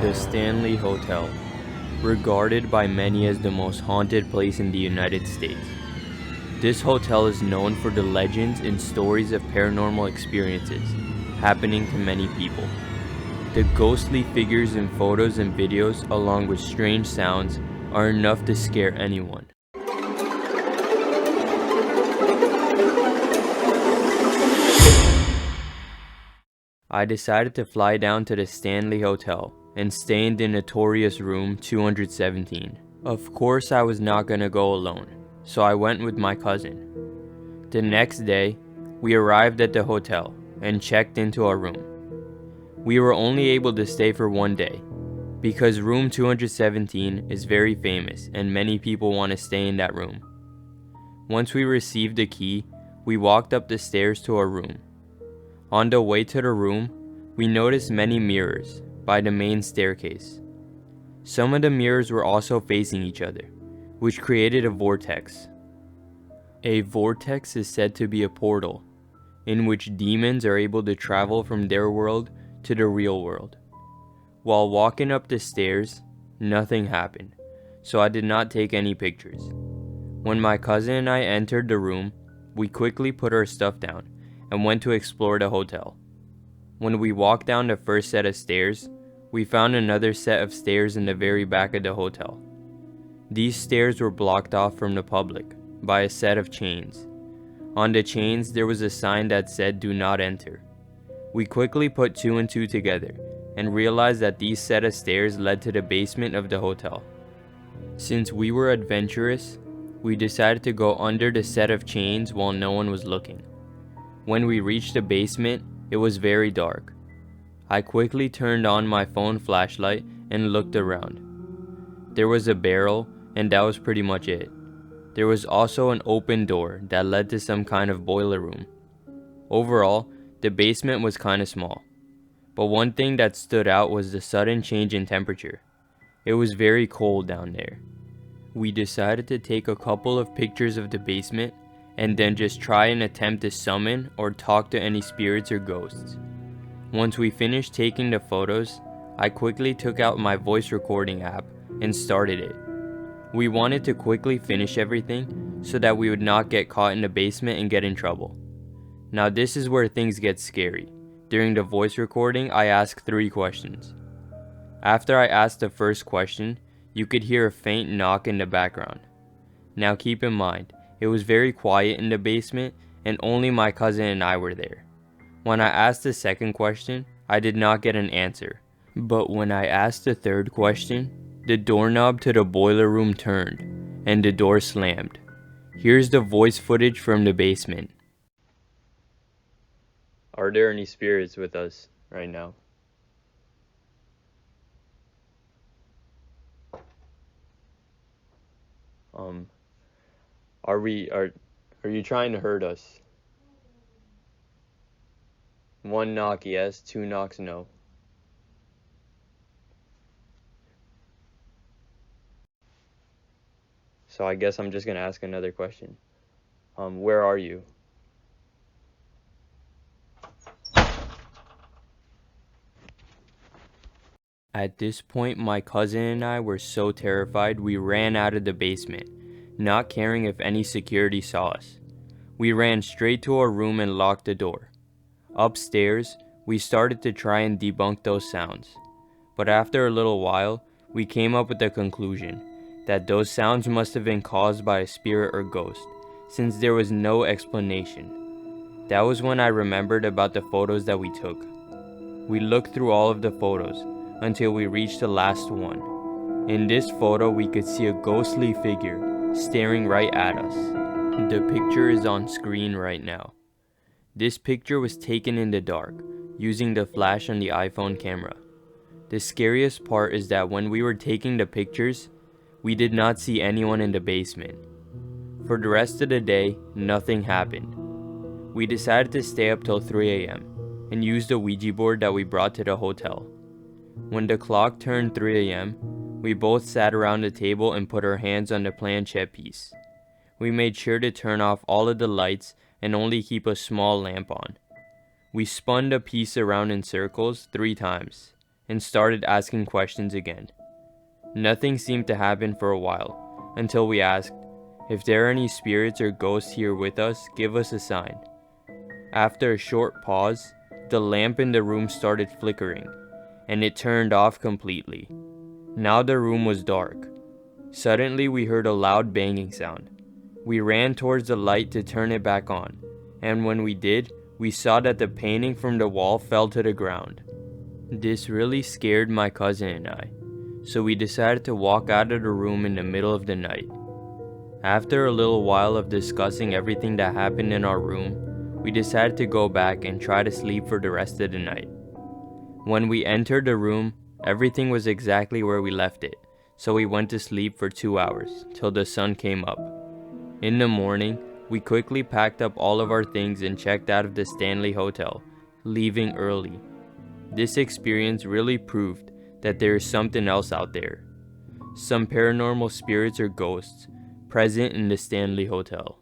The Stanley Hotel, regarded by many as the most haunted place in the United States. This hotel is known for the legends and stories of paranormal experiences happening to many people. The ghostly figures in photos and videos, along with strange sounds, are enough to scare anyone. I decided to fly down to the Stanley Hotel and stay in the notorious room 217. Of course I was not gonna go alone, so I went with my cousin. The next day, we arrived at the hotel and checked into our room. We were only able to stay for one day, because room 217 is very famous and many people want to stay in that room. Once we received the key, we walked up the stairs to our room. On the way to the room, we noticed many mirrors by the main staircase. Some of the mirrors were also facing each other, which created a vortex. A vortex is said to be a portal, in which demons are able to travel from their world to the real world. While walking up the stairs, nothing happened, so I did not take any pictures. When my cousin and I entered the room, we quickly put our stuff down and went to explore the hotel. When we walked down the first set of stairs, we found another set of stairs in the very back of the hotel. These stairs were blocked off from the public by a set of chains. On the chains, there was a sign that said "Do not enter." We quickly put two and two together and realized that these set of stairs led to the basement of the hotel. Since we were adventurous, we decided to go under the set of chains while no one was looking. When we reached the basement, it was very dark. I quickly turned on my phone flashlight and looked around. There was a barrel, and that was pretty much it. There was also an open door that led to some kind of boiler room. Overall, the basement was kinda small. But one thing that stood out was the sudden change in temperature. It was very cold down there. We decided to take a couple of pictures of the basement and then just try and attempt to summon or talk to any spirits or ghosts. Once we finished taking the photos, I quickly took out my voice recording app and started it. We wanted to quickly finish everything so that we would not get caught in the basement and get in trouble. Now this is where things get scary. During the voice recording, I asked 3 questions. After I asked the first question, you could hear a faint knock in the background. Now keep in mind, it was very quiet in the basement and only my cousin and I were there. When I asked the second question, I did not get an answer. But when I asked the third question, the doorknob to the boiler room turned and the door slammed. Here's the voice footage from the basement. Are there any spirits with us right now? Are you trying to hurt us? 1 knock yes, 2 knocks no. So I guess I'm just gonna ask another question. Where are you? At this point, my cousin and I were so terrified we ran out of the basement, not caring if any security saw us. We ran straight to our room and locked the door. Upstairs, we started to try and debunk those sounds. But after a little while, we came up with the conclusion that those sounds must have been caused by a spirit or ghost, since there was no explanation. That was when I remembered about the photos that we took. We looked through all of the photos until we reached the last one. In this photo, we could see a ghostly figure staring right at us. The picture is on screen right now. This picture was taken in the dark, using the flash on the iPhone camera. The scariest part is that when we were taking the pictures, we did not see anyone in the basement. For the rest of the day, nothing happened. We decided to stay up till 3 a.m. and use the Ouija board that we brought to the hotel. When the clock turned 3 a.m., we both sat around the table and put our hands on the planchette piece. We made sure to turn off all of the lights and only keep a small lamp on. We spun the piece around in circles 3 times, and started asking questions again. Nothing seemed to happen for a while, until we asked, "If there are any spirits or ghosts here with us, give us a sign." After a short pause, the lamp in the room started flickering, and it turned off completely. Now the room was dark. Suddenly we heard a loud banging sound. We ran towards the light to turn it back on, and when we did, we saw that the painting from the wall fell to the ground. This really scared my cousin and I, so we decided to walk out of the room in the middle of the night. After a little while of discussing everything that happened in our room, we decided to go back and try to sleep for the rest of the night. When we entered the room, everything was exactly where we left it, so we went to sleep for 2 hours, till the sun came up. In the morning, we quickly packed up all of our things and checked out of the Stanley Hotel, leaving early. This experience really proved that there is something else out there. Some paranormal spirits or ghosts present in the Stanley Hotel.